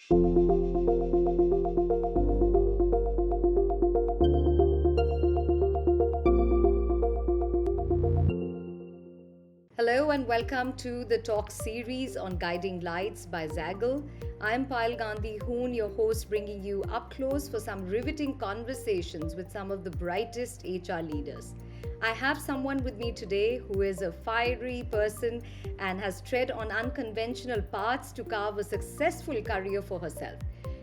Hello and welcome to the talk series on Guiding Lights by Zaggle. I'm Payal Gandhi Hoon, your host, bringing you up close for some riveting conversations with some of the brightest HR leaders. I have someone with me today who is a fiery person and has tread on unconventional paths to carve a successful career for herself.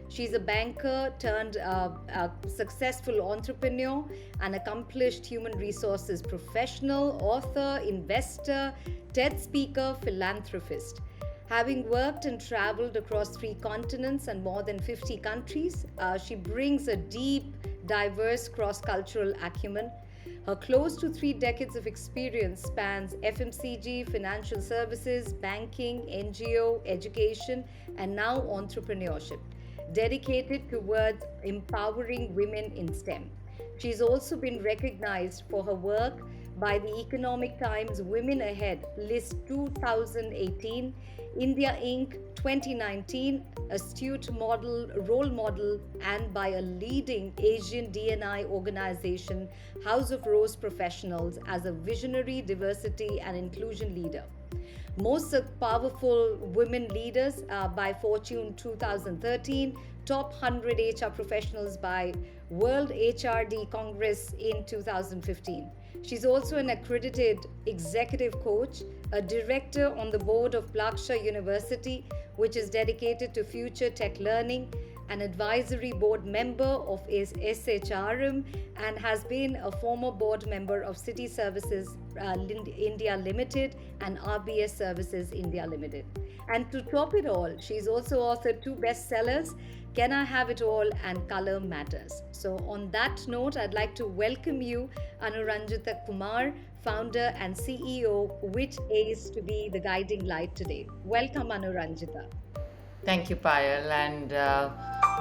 She's a banker turned a successful entrepreneur, an accomplished human resources professional, author, investor, TED speaker, philanthropist. Having worked and traveled across 3 continents and more than 50 countries, she brings a deep, diverse cross cultural acumen. Her close to 3 decades of experience spans FMCG, financial services, banking, NGO, education, and now entrepreneurship, dedicated towards empowering women in STEM. She's also been recognized for her work by the Economic Times Women Ahead List 2018, India Inc. 2019, Astute Model, Role Model, and by a leading Asian D&I organization, House of Rose Professionals, as a visionary diversity and inclusion leader. Most Powerful Women Leaders by Fortune 2013, Top 100 HR Professionals by World HRD Congress in 2015. She's also an accredited executive coach, a director on the board of Blacksha University, which is dedicated to future tech learning, an advisory board member of SHRM, and has been a former board member of Citi Services India Limited and RBS Services India Limited. And to top it all, she's also authored 2 bestsellers, Can I Have It All and Color Matters. So on that note, I'd like to welcome you, Anuranjita Kumar, founder and CEO, which is to be the guiding light today. Welcome, Anuranjita. Thank you, Payal. And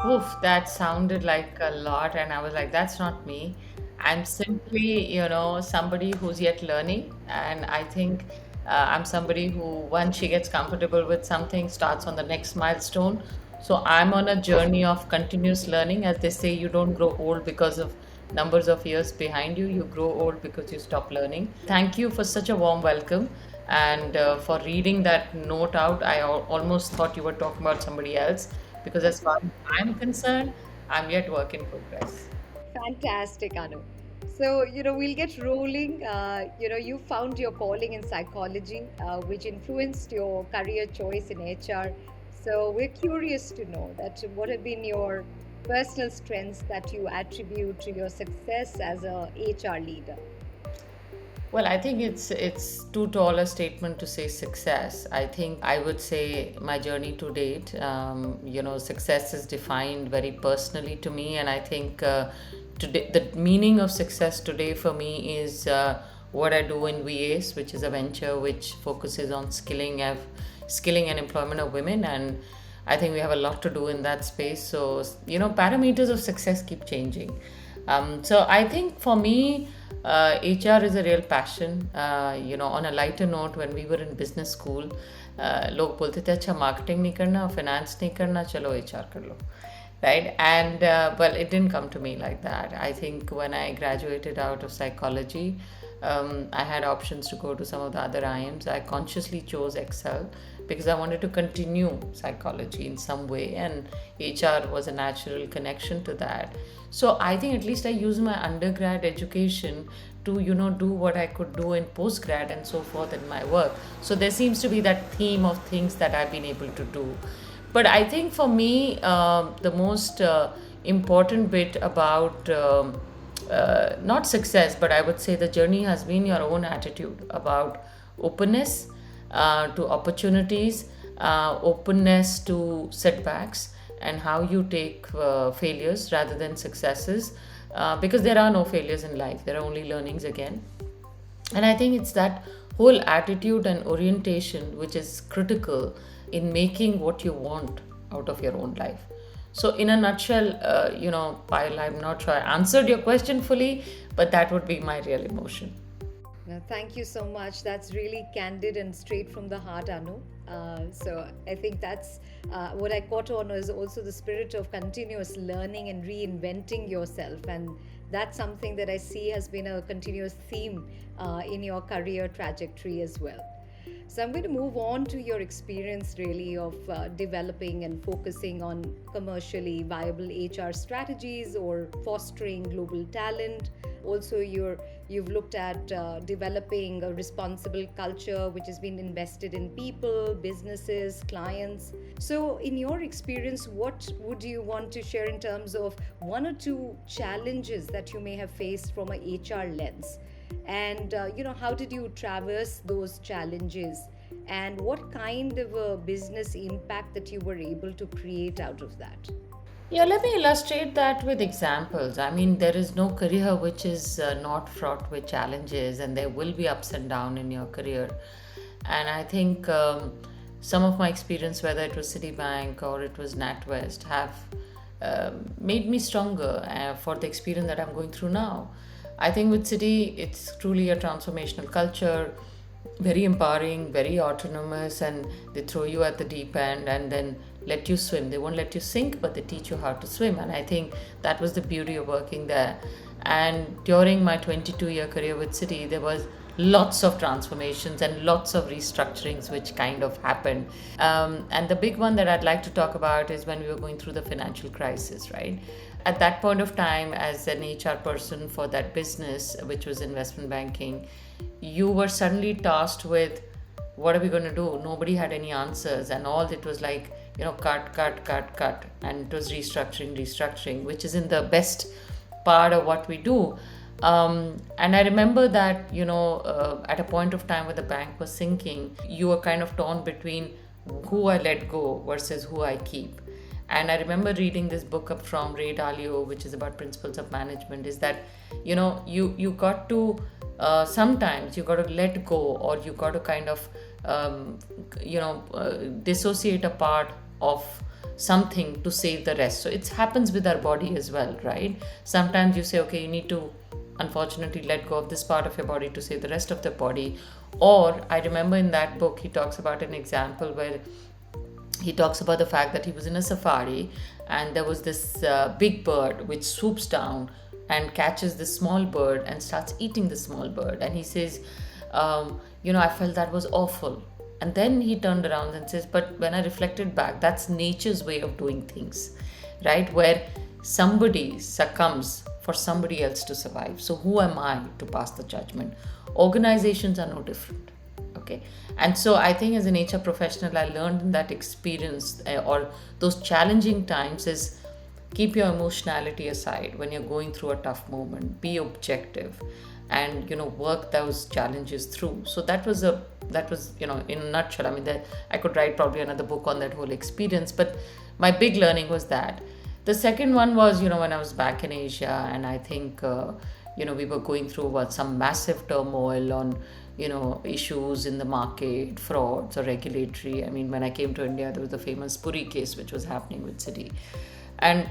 oof, that sounded like a lot. And I was like, that's not me. I'm simply, somebody who's yet learning. And I think I'm somebody who, once she gets comfortable with something, starts on the next milestone. So I'm on a journey of continuous learning. As they say, you don't grow old because of numbers of years behind you. You grow old because you stop learning. Thank you for such a warm welcome and for reading that note out. I almost thought you were talking about somebody else because, as far as I'm concerned, I'm yet work in progress. Fantastic, Anu. So, we'll get rolling. You found your calling in psychology, which influenced your career choice in HR. So, we're curious to know that what have been your personal strengths that you attribute to your success as a HR leader? Well, I think it's too tall a statement to say success. I think I would say my journey to date, success is defined very personally to me, and I think today the meaning of success today for me is what I do in VAs, which is a venture which focuses on skilling and employment of women, and I think we have a lot to do in that space. So, parameters of success keep changing. So I think for me, HR is a real passion. On a lighter note, when we were in business school, लोग बोलते थे अच्छा marketing नहीं करना, finance नहीं करना, चलो HR कर लो, right? And well, it didn't come to me like that. I think when I graduated out of psychology, I had options to go to some of the other IIMs. I consciously chose Excel because I wanted to continue psychology in some way, and HR was a natural connection to that. So I think at least I used my undergrad education to do what I could do in postgrad and so forth in my work. So there seems to be that theme of things that I've been able to do. But I think for me, the most important bit about not success, but I would say the journey has been your own attitude about openness to opportunities, openness to setbacks, and how you take failures rather than successes. Because there are no failures in life, there are only learnings again. And I think it's that whole attitude and orientation which is critical in making what you want out of your own life. So, in a nutshell, Payal, I'm not sure I answered your question fully, but that would be my real emotion. Thank you so much. That's really candid and straight from the heart, Anu. So I think that's what I caught on is also the spirit of continuous learning and reinventing yourself. And that's something that I see has been a continuous theme in your career trajectory as well. So I'm going to move on to your experience really of developing and focusing on commercially viable HR strategies or fostering global talent. Also, you've looked at developing a responsible culture which has been invested in people, businesses, clients. So, in your experience, what would you want to share in terms of one or two challenges that you may have faced from a HR lens? And how did you traverse those challenges, and what kind of a business impact that you were able to create out of that? Yeah, let me illustrate that with examples. I mean, there is no career which is not fraught with challenges, and there will be ups and downs in your career. And I think some of my experience, whether it was Citibank or it was NatWest, have made me stronger for the experience that I'm going through now. I think with Citi, it's truly a transformational culture, very empowering, very autonomous, and they throw you at the deep end and then let you swim. They won't let you sink, but they teach you how to swim. And I think that was the beauty of working there. And during my 22-year career with Citi, there was lots of transformations and lots of restructurings which kind of happened. And the big one that I'd like to talk about is when we were going through the financial crisis, right? At that point of time, as an HR person for that business, which was investment banking, you were suddenly tasked with, what are we going to do? Nobody had any answers, and all it was like, cut, and it was restructuring, which is in the best part of what we do. And I remember that, at a point of time where the bank was sinking, you were kind of torn between who I let go versus who I keep. And I remember reading this book up from Ray Dalio, which is about principles of management, is that, you got to, sometimes you got to let go, or you got to kind of, dissociate a part of something to save the rest. So it happens with our body as well, right? Sometimes you say, okay, you need to unfortunately let go of this part of your body to save the rest of the body. Or I remember in that book, he talks about an example where he talks about the fact that he was in a safari and there was this big bird which swoops down and catches this small bird and starts eating the small bird. And he says, I felt that was awful. And then he turned around and says, but when I reflected back, that's nature's way of doing things, right? Where somebody succumbs for somebody else to survive. So who am I to pass the judgment? Organizations are no different. Okay. And so I think as an HR professional, I learned in that experience or those challenging times is keep your emotionality aside when you're going through a tough moment, be objective and, work those challenges through. So that was, in a nutshell, I mean, I could write probably another book on that whole experience, but my big learning was that. The second one was, when I was back in Asia, and I think, we were going through some massive turmoil on, issues in the market, frauds or regulatory. I mean, when I came to India, there was the famous Puri case, which was happening with Citi. And,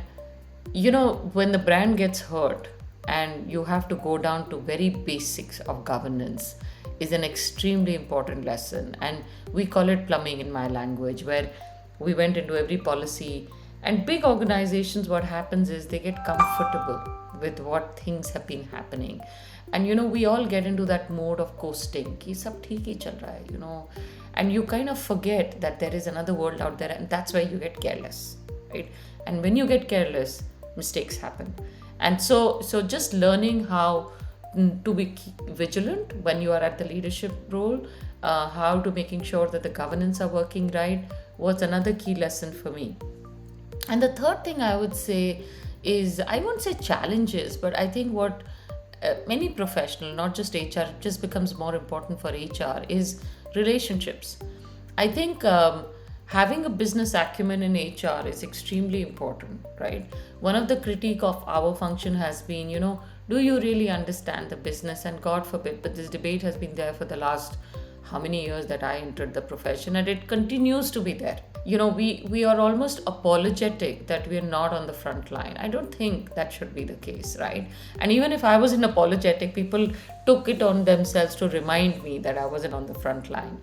when the brand gets hurt and you have to go down to very basics of governance is an extremely important lesson. And we call it plumbing in my language, where we went into every policy. And big organizations, what happens is they get comfortable with what things have been happening. And, we all get into that mode of coasting. Ki sab theek hi chal raha hai, and you kind of forget that there is another world out there, and that's where you get careless, right? And when you get careless, mistakes happen. And so just learning how to be vigilant when you are at the leadership role, how to making sure that the governance are working right was another key lesson for me. And the third thing I would say is, I won't say challenges, but I think what many professional, not just HR, just becomes more important for HR is relationships. I think having a business acumen in HR is extremely important, right? One of the critique of our function has been, do you really understand the business? And God forbid, but this debate has been there for the last how many years that I entered the profession, and it continues to be there. We are almost apologetic that we are not on the front line. I don't think that should be the case, right? And even if I wasn't apologetic, people took it on themselves to remind me that I wasn't on the front line.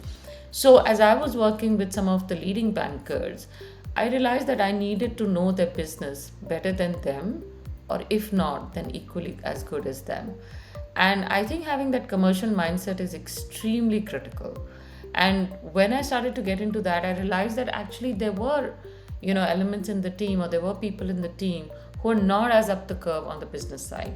So, as I was working with some of the leading bankers, I realized that I needed to know their business better than them, or if not, then equally as good as them. And I think having that commercial mindset is extremely critical. And when I started to get into that, I realized that actually there were, elements in the team, or there were people in the team who are not as up the curve on the business side.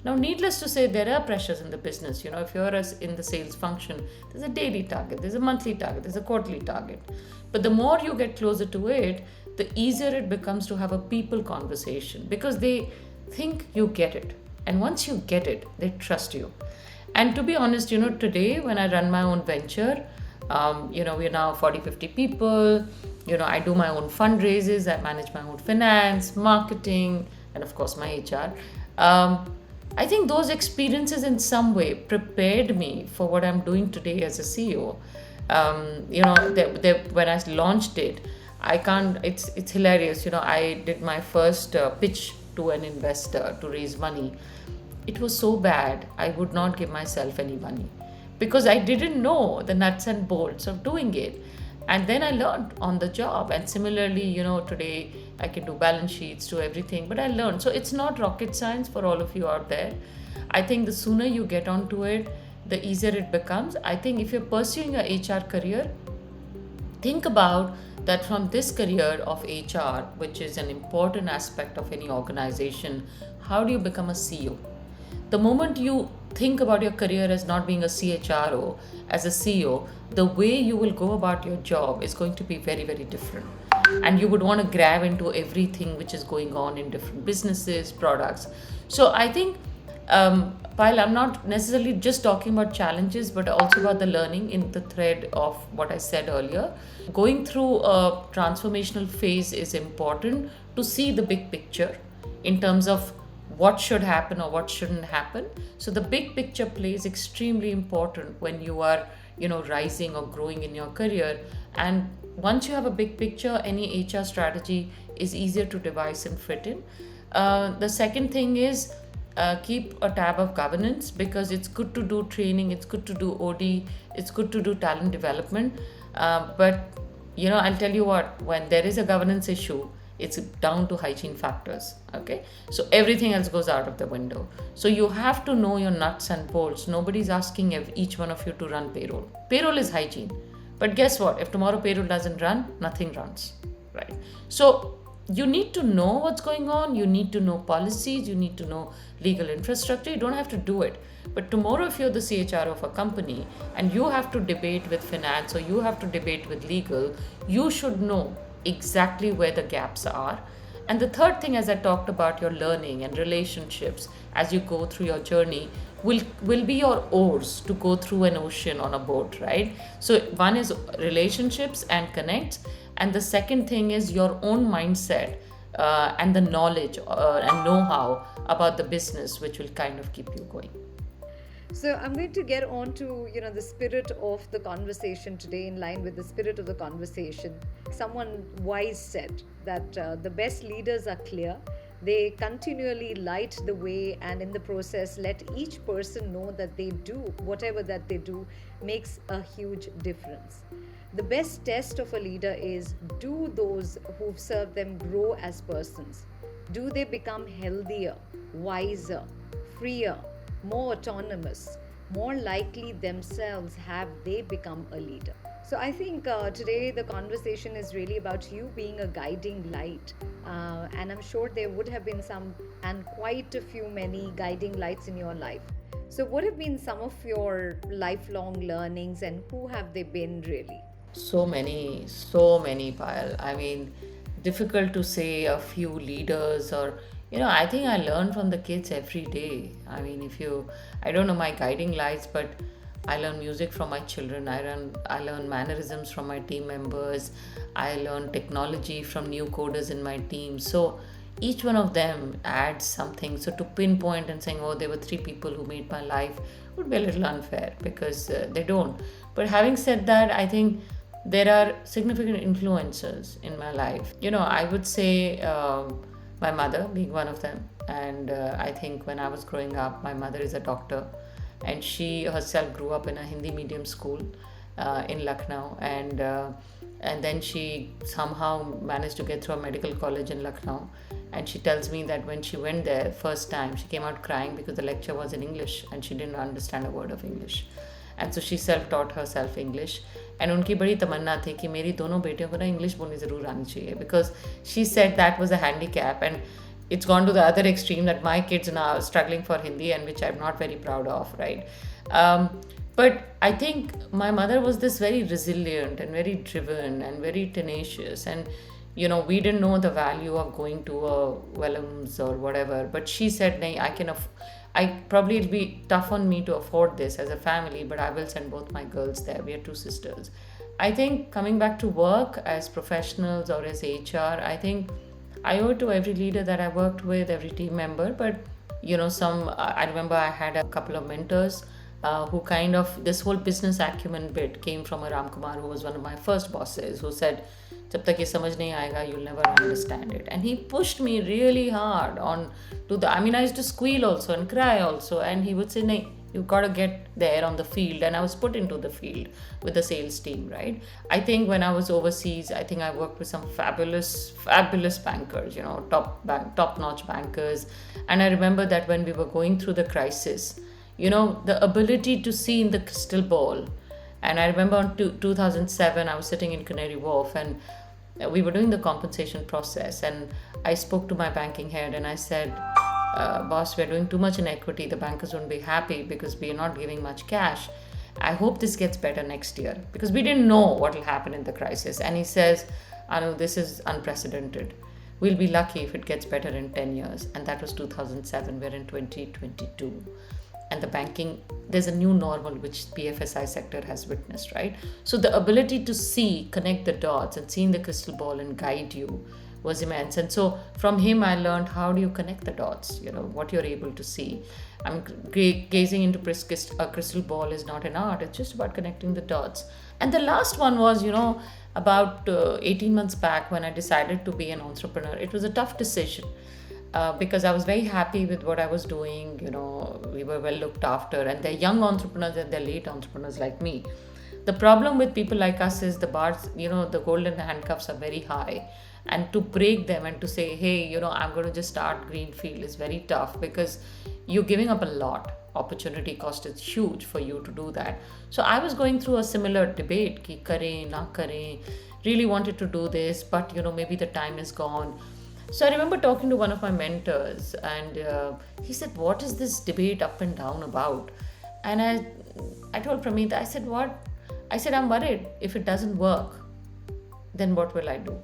Now, needless to say, there are pressures in the business. If you're in the sales function, there's a daily target, there's a monthly target, there's a quarterly target. But the more you get closer to it, the easier it becomes to have a people conversation, because they think you get it. And once you get it, they trust you. And to be honest, today when I run my own venture, we're now 40, 50 people. I do my own fundraisers, I manage my own finance, marketing, and of course my HR. I think those experiences in some way prepared me for what I'm doing today as a CEO. When I launched it, I can't, it's hilarious. I did my first pitch to an investor to raise money. It was so bad, I would not give myself any money because I didn't know the nuts and bolts of doing it. And then I learned on the job. And similarly, today I can do balance sheets, do everything, but I learned. So it's not rocket science for all of you out there. I think the sooner you get onto it, the easier it becomes. I think if you're pursuing a HR career, think about that from this career of HR, which is an important aspect of any organization, how do you become a CEO? The moment you think about your career as not being a CHRO, as a CEO, the way you will go about your job is going to be very, very different. And you would want to grab into everything which is going on in different businesses, products. So I think, while I'm not necessarily just talking about challenges, but also about the learning in the thread of what I said earlier, going through a transformational phase is important to see the big picture in terms of what should happen or what shouldn't happen. So the big picture plays extremely important when you are, rising or growing in your career. And once you have a big picture, any HR strategy is easier to devise and fit in. The second thing is keep a tab of governance, because it's good to do training, it's good to do OD, it's good to do talent development. But I'll tell you what, when there is a governance issue, it's down to hygiene factors. Okay, so everything else goes out of the window. So you have to know your nuts and bolts. Nobody's asking each one of you to run payroll. Payroll is hygiene, but guess what, if tomorrow payroll doesn't run, nothing runs, right? So you need to know what's going on, you need to know policies, you need to know legal infrastructure. You don't have to do it, but tomorrow if you're the CHRO of a company and you have to debate with finance or you have to debate with legal, you should know exactly where the gaps are. And the third thing, as I talked about, your learning and relationships as you go through your journey will be your oars to go through an ocean on a boat, right? So one is relationships and connects, and the second thing is your own mindset and the knowledge and know-how about the business, which will kind of keep you going. So I'm going to get on to the spirit of the conversation today, in line with the spirit of the conversation. Someone wise said that the best leaders are clear. They continually light the way, and in the process let each person know that they do whatever that they do makes a huge difference. The best test of a leader is, do those who've served them grow as persons? Do they become healthier, wiser, freer, more autonomous? More likely themselves have they become a leader? So I think today the conversation is really about you being a guiding light. And I'm sure there would have been some, and quite a few many guiding lights in your life. So what have been some of your lifelong learnings, and who have they been really? So many, Payal. I mean, difficult to say a few leaders, or I think I learn from the kids every day. I mean, I don't know my guiding lights, but I learn music from my children. I learn mannerisms from my team members. I learn technology from new coders in my team. So each one of them adds something. So to pinpoint and saying, oh, there were 3 people who made my life would be a little unfair, because they don't. But having said that, I think there are significant influencers in my life. I would say my mother being one of them. And I think when I was growing up, my mother is a doctor, and she herself grew up in a Hindi medium school. in Lucknow, and then she somehow managed to get through a medical college in Lucknow. And she tells me that when she went there first time, she came out crying because the lecture was in English and she didn't understand a word of English. And so she self taught herself English. And उनकी बड़ी तमन्ना थी कि मेरी दोनों बेटियों को ना English बोलनी ज़रूर आनी चाहिए, because she said that was a handicap. And it's gone to the other extreme that my kids now are struggling for Hindi, and which I'm not very proud of, right? Um, but I think my mother was this very resilient and very driven and very tenacious. And we didn't know the value of going to a Wellams or whatever. But she said, "Nahi, I probably it'll be tough on me to afford this as a family, but I will send both my girls there. We are two sisters." I think coming back to work as professionals or as HR, I think I owe it to every leader that I worked with, every team member. But I remember I had a couple of mentors who kind of, this whole business acumen bit came from a Ram Kumar, who was one of my first bosses, who said, "जब तक ये समझ नहीं आएगा, you'll never understand it." And he pushed me really hard on to the. I mean, I used to squeal also and cry also, and he would say, "No, you've got to get there on the field." And I was put into the field with the sales team, right? I think when I was overseas, I think I worked with some fabulous bankers, top-notch bankers. And I remember that when we were going through the crisis, the ability to see in the crystal ball. And I remember in 2007, I was sitting in Canary Wharf, and we were doing the compensation process. And I spoke to my banking head and I said, "Boss, we're doing too much in equity. The bankers won't be happy because we are not giving much cash. I hope this gets better next year," because we didn't know what will happen in the crisis. And he says, "Anu, this is unprecedented. We'll be lucky if it gets better in 10 years. And that was 2007. We're in 2022. And the banking, there's a new normal which BFSI sector has witnessed, right? So the ability to see, connect the dots and see in the crystal ball and guide you was immense. And so from him, I learned how do you connect the dots, what you're able to see. I mean, gazing into a crystal ball is not an art. It's just about connecting the dots. And the last one was, about 18 months back when I decided to be an entrepreneur. It was a tough decision. Because I was very happy with what I was doing. We were well looked after, and they're young entrepreneurs and they're late entrepreneurs like me. The problem with people like us is the bars, the golden handcuffs are very high, and to break them and to say, "Hey, I'm going to just start greenfield," is very tough, because you're giving up a lot. Opportunity cost is huge for you to do that. So I was going through a similar debate, ki kare, na kare, really wanted to do this, but maybe the time is gone. So I remember talking to one of my mentors, and he said, "What is this debate up and down about?" And I told Prameet, I said, "What?" I said, "I'm worried if it doesn't work, then what will I do?"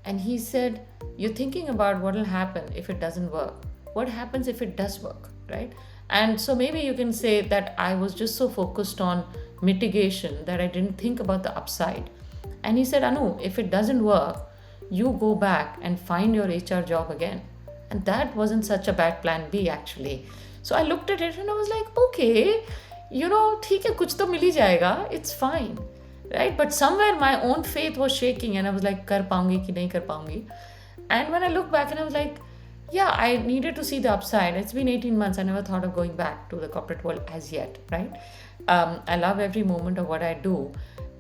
And he said, "You're thinking about what will happen if it doesn't work. What happens if it does work, right?" And so maybe you can say that I was just so focused on mitigation that I didn't think about the upside. And he said, "Anu, if it doesn't work, you go back and find your HR job again." And that wasn't such a bad plan B, actually. So I looked at it and I was like, okay, theek hai, kuch to mil hi jayega. It's fine, right? But somewhere my own faith was shaking, and I was like, kar paungi ki nahi kar paungi. And when I look back, and I was like, yeah, I needed to see the upside. It's been 18 months. I never thought of going back to the corporate world as yet, right? I love every moment of what I do.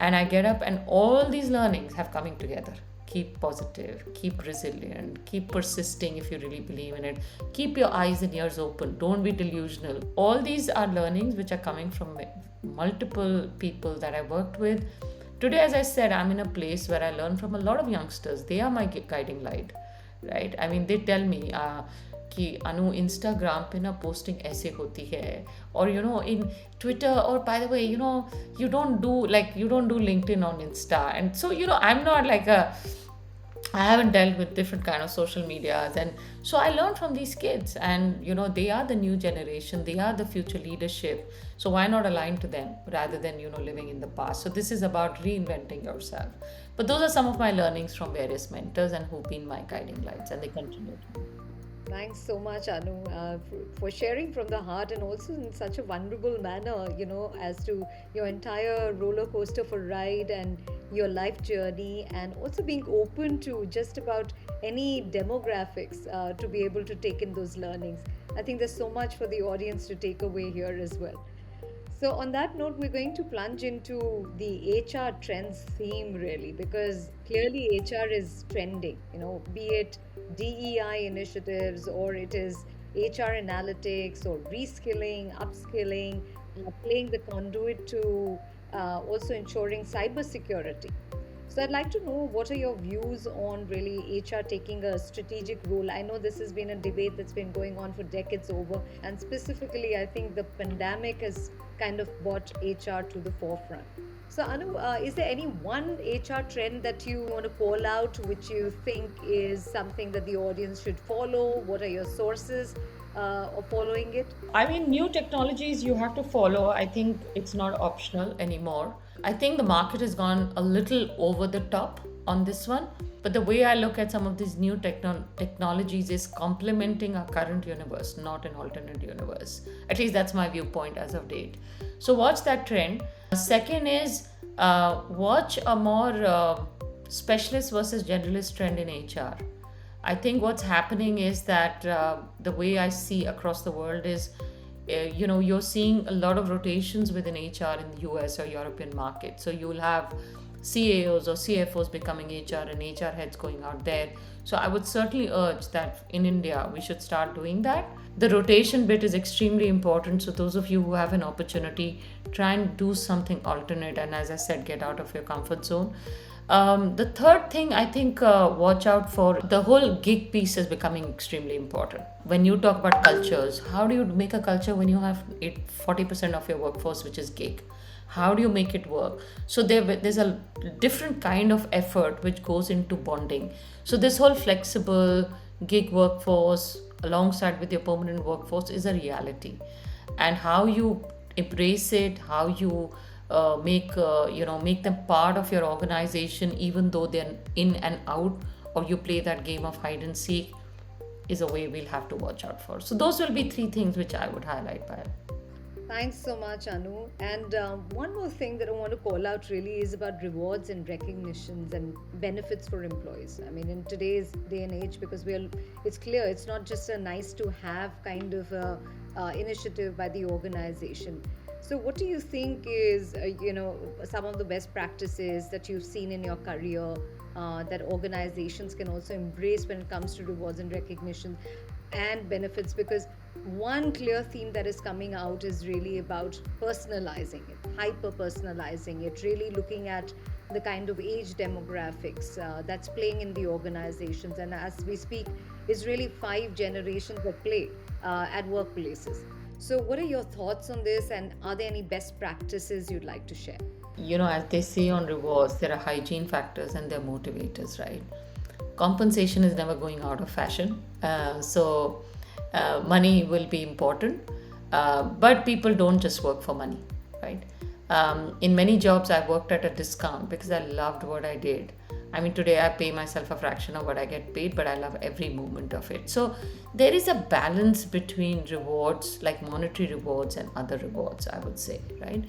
And I get up, and all these learnings have coming together. Keep positive, keep resilient, keep persisting if you really believe in it. Keep your eyes and ears open. Don't be delusional. All these are learnings which are coming from multiple people that I worked with. Today, as I said, I'm in a place where I learn from a lot of youngsters. They are my guiding light, right? I mean, they tell me कि अनु Instagram पे ना posting ऐसे होती है, और in Twitter, or by the way, you don't do LinkedIn on Insta. And so I'm not like I haven't dealt with different kind of social medias, and so I learned from these kids, and they are the new generation, they are the future leadership. So why not align to them rather than living in the past? So this is about reinventing yourself. But those are some of my learnings from various mentors and who've been my guiding lights, and they continue to be. Thanks so much, Anu, for sharing from the heart, and also in such a vulnerable manner, as to your entire roller coaster for ride and your life journey, and also being open to just about any demographics to be able to take in those learnings. I think there's so much for the audience to take away here as well. So, on that note, we're going to plunge into the HR trends theme really, because clearly HR is trending, be it DEI initiatives or it is HR analytics or reskilling, upskilling, playing the conduit to also ensuring cybersecurity. So I'd like to know what are your views on really HR taking a strategic role. I know this has been a debate that's been going on for decades over, and specifically, I think the pandemic has kind of brought HR to the forefront. So Anu, is there any one HR trend that you want to call out, which you think is something that the audience should follow? What are your sources of following it? I mean, new technologies you have to follow. I think it's not optional anymore. I think the market has gone a little over the top on this one. But the way I look at some of these new technologies is complementing our current universe, not an alternate universe. At least that's my viewpoint as of date. So watch that trend. Second is watch a more specialist versus generalist trend in HR. I think what's happening is that the way I see across the world is, you're seeing a lot of rotations within HR in the US or European market. So you'll have CAOs or CFOs becoming HR and HR heads going out there. So I would certainly urge that in India, we should start doing that. The rotation bit is extremely important. So those of you who have an opportunity, try and do something alternate. And as I said, get out of your comfort zone. The third thing I think watch out for, the whole gig piece is becoming extremely important. When you talk about cultures, how do you make a culture when you have 40% of your workforce which is gig? How do you make it work? So there's a different kind of effort which goes into bonding. So this whole flexible gig workforce alongside with your permanent workforce is a reality. And how you embrace it, how you make them part of your organization, even though they're in and out, or you play that game of hide and seek, is a way we'll have to watch out for. So those will be three things which I would highlight, Payal. Thanks so much, Anu. And one more thing that I want to call out really is about rewards and recognitions and benefits for employees. I mean, in today's day and age, because it's clear it's not just a nice to have kind of initiative by the organization. So, what do you think is, some of the best practices that you've seen in your career that organizations can also embrace when it comes to rewards and recognition and benefits? Because one clear theme that is coming out is really about personalizing it, hyper personalizing it, really looking at the kind of age demographics that's playing in the organizations. And as we speak, it's really 5 generations at play at workplaces. So, what are your thoughts on this, and are there any best practices you'd like to share? As they say on rewards, there are hygiene factors and there are motivators, right? Compensation is never going out of fashion. So money will be important. But people don't just work for money, right? In many jobs, I worked at a discount because I loved what I did. I mean, today I pay myself a fraction of what I get paid, but I love every moment of it. So there is a balance between rewards, like monetary rewards and other rewards, I would say, right?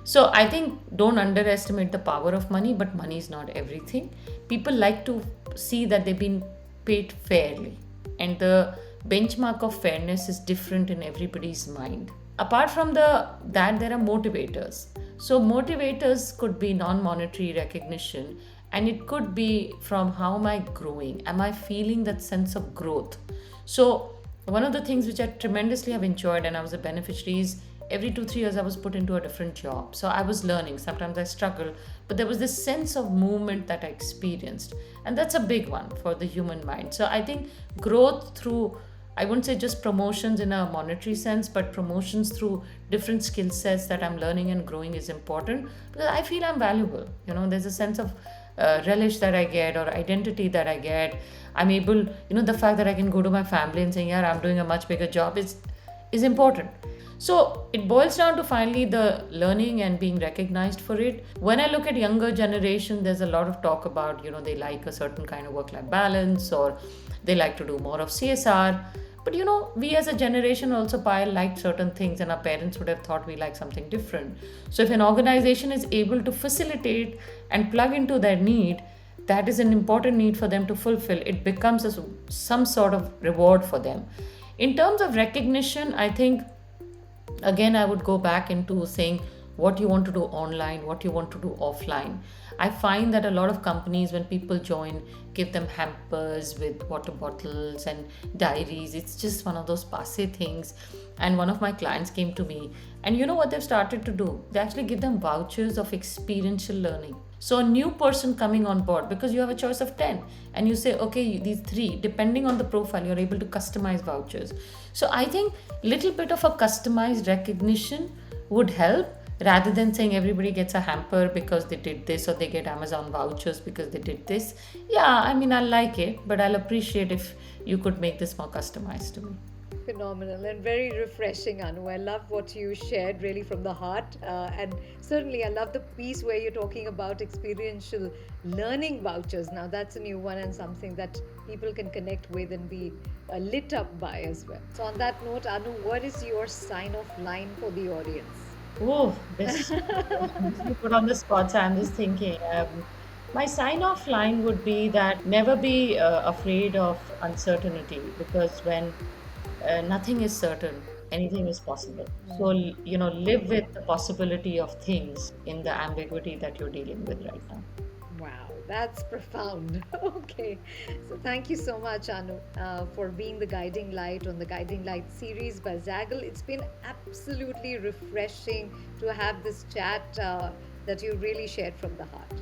So I think don't underestimate the power of money, but money is not everything. People like to see that they've been paid fairly, and the benchmark of fairness is different in everybody's mind. Apart from that, there are motivators. So motivators could be non-monetary recognition, and it could be from how am I growing? Am I feeling that sense of growth? So one of the things which I tremendously have enjoyed, and I was a beneficiary, is every 2-3 years I was put into a different job. So I was learning. Sometimes I struggled, but there was this sense of movement that I experienced, and that's a big one for the human mind. So I think growth through, I wouldn't say just promotions in a monetary sense, but promotions through different skill sets that I'm learning and growing is important, because I feel I'm valuable. There's a sense of relish that I get, or identity that I get. I'm able, the fact that I can go to my family and say, yeah, I'm doing a much bigger job is important. So it boils down to finally the learning and being recognized for it. When I look at younger generation, there's a lot of talk about, they like a certain kind of work-life balance, or they like to do more of CSR. But we as a generation also like certain things, and our parents would have thought we like something different. So if an organization is able to facilitate and plug into their need, that is an important need for them to fulfill. It becomes some sort of reward for them. In terms of recognition, I think Again, I would go back into saying what you want to do online, what you want to do offline. I find that a lot of companies, when people join, give them hampers with water bottles and diaries. It's just one of those passe things. And one of my clients came to me, and you know what they've started to do? They actually give them vouchers of experiential learning. So a new person coming on board, because you have a choice of 10, and you say, okay, these three, depending on the profile, you're able to customize vouchers. So I think little bit of a customized recognition would help, rather than saying everybody gets a hamper because they did this, or they get Amazon vouchers because they did this. Yeah, I mean, I like it, but I'll appreciate if you could make this more customized to me. Phenomenal and very refreshing, Anu. I love what you shared really from the heart. And certainly, I love the piece where you're talking about experiential learning vouchers. Now, that's a new one and something that people can connect with and be lit up by as well. So, on that note, Anu, what is your sign off line for the audience? Oh, this you put on the spot. So I'm just thinking. My sign-off line would be that never be afraid of uncertainty, because when nothing is certain, anything is possible. So, live with the possibility of things in the ambiguity that you're dealing with right now. Wow, that's profound. Okay. So, thank you so much, Anu, for being the guiding light on the Guiding Light series by Zaggle. It's been absolutely refreshing to have this chat that you really shared from the heart.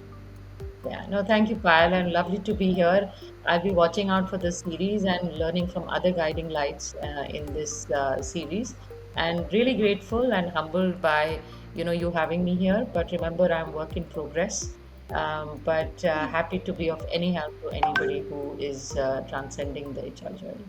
Yeah, no, thank you, Payal, and lovely to be here. I'll be watching out for this series and learning from other guiding lights in this series. And really grateful and humbled by you having me here. But remember, I'm work in progress. But happy to be of any help to anybody who is transcending the HR journey.